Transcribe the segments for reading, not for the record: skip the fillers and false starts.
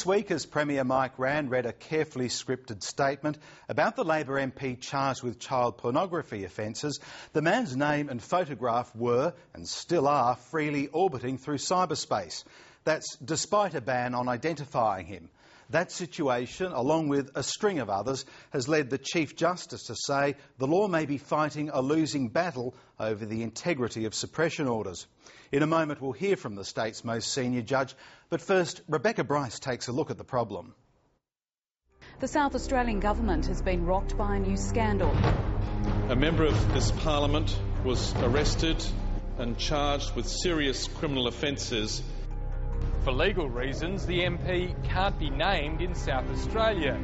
This week, as Premier Mike Rann read a carefully scripted statement about the Labor MP charged with child pornography offences, the man's name and photograph were, and still are, freely orbiting through cyberspace. That's despite a ban on identifying him. That situation, along with a string of others, has led the Chief Justice to say the law may be fighting a losing battle over the integrity of suppression orders. In a moment we'll hear from the state's most senior judge, but first Rebecca Bryce takes a look at the problem. The South Australian government has been rocked by a new scandal. A member of this parliament was arrested and charged with serious criminal offences. For legal reasons, the MP can't be named in South Australia.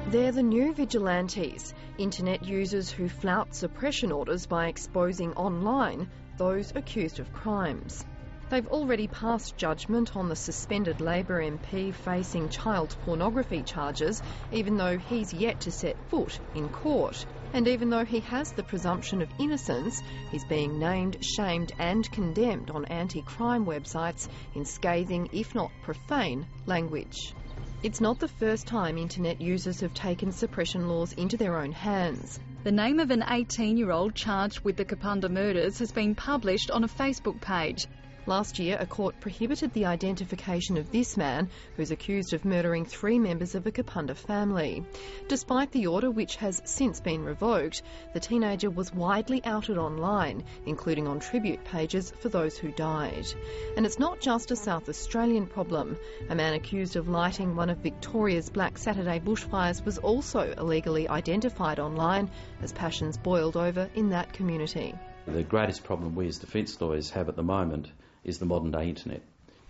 They're the new vigilantes, internet users who flout suppression orders by exposing online those accused of crimes. They've already passed judgment on the suspended Labor MP facing child pornography charges, even though he's yet to set foot in court. And even though he has the presumption of innocence, he's being named, shamed and condemned on anti-crime websites in scathing, if not profane, language. It's not the first time internet users have taken suppression laws into their own hands. The name of an 18-year-old charged with the Kapunda murders has been published on a Facebook page. Last year, a court prohibited the identification of this man, who's accused of murdering 3 members of a Kapunda family. Despite the order, which has since been revoked, the teenager was widely outed online, including on tribute pages for those who died. And it's not just a South Australian problem. A man accused of lighting one of Victoria's Black Saturday bushfires was also illegally identified online as passions boiled over in that community. The greatest problem we as defence lawyers have at the moment is the modern day internet.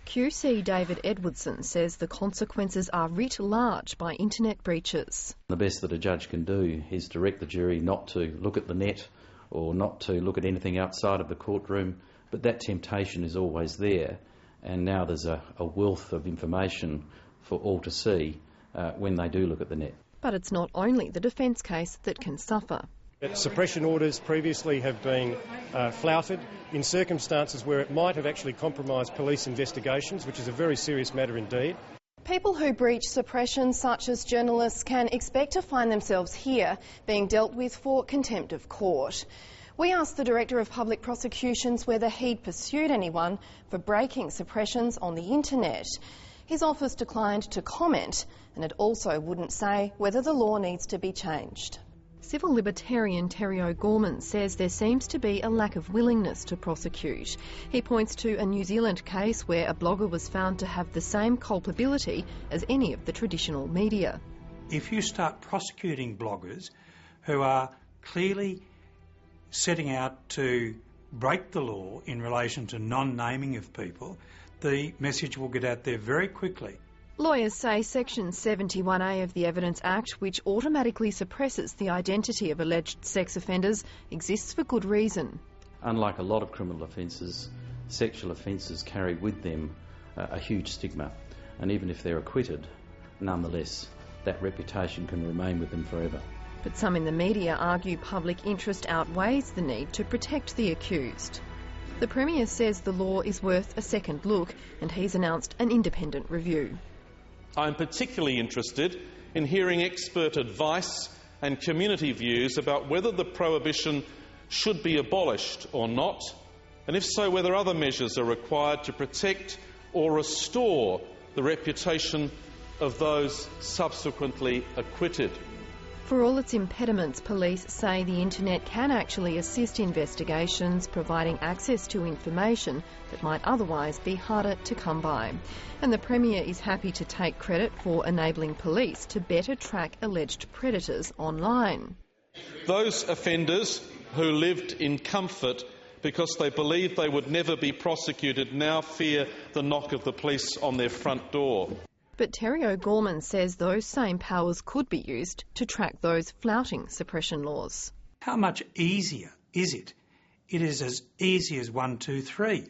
QC David Edwardson says the consequences are writ large by internet breaches. The best that a judge can do is direct the jury not to look at the net or not to look at anything outside of the courtroom, but that temptation is always there, and now there's a wealth of information for all to see when they do look at the net. But it's not only the defence case that can suffer. Suppression orders previously have been flouted in circumstances where it might have actually compromised police investigations, which is a very serious matter indeed. People who breach suppression, such as journalists, can expect to find themselves here being dealt with for contempt of court. We asked the Director of Public Prosecutions whether he'd pursued anyone for breaking suppressions on the internet. His office declined to comment, and it also wouldn't say whether the law needs to be changed. Civil libertarian Terry O'Gorman says there seems to be a lack of willingness to prosecute. He points to a New Zealand case where a blogger was found to have the same culpability as any of the traditional media. If you start prosecuting bloggers who are clearly setting out to break the law in relation to non-naming of people, the message will get out there very quickly. Lawyers say Section 71A of the Evidence Act, which automatically suppresses the identity of alleged sex offenders, exists for good reason. Unlike a lot of criminal offences, sexual offences carry with them a huge stigma, and even if they're acquitted, nonetheless, that reputation can remain with them forever. But some in the media argue public interest outweighs the need to protect the accused. The Premier says the law is worth a second look, and he's announced an independent review. I'm particularly interested in hearing expert advice and community views about whether the prohibition should be abolished or not, and if so, whether other measures are required to protect or restore the reputation of those subsequently acquitted. For all its impediments, police say the internet can actually assist investigations, providing access to information that might otherwise be harder to come by. And the Premier is happy to take credit for enabling police to better track alleged predators online. Those offenders who lived in comfort because they believed they would never be prosecuted now fear the knock of the police on their front door. But Terry O'Gorman says those same powers could be used to track those flouting suppression laws. How much easier is it? It is as easy as 1, 2, 3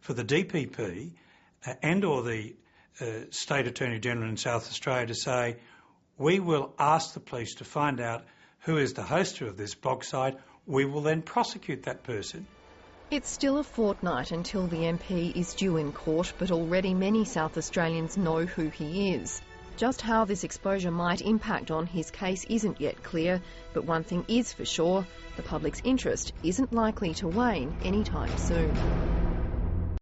for the DPP and or the State Attorney-General in South Australia to say, we will ask the police to find out who is the hoster of this blog site, we will then prosecute that person. It's still a fortnight until the MP is due in court, but already many South Australians know who he is. Just how this exposure might impact on his case isn't yet clear, but one thing is for sure, the public's interest isn't likely to wane anytime soon.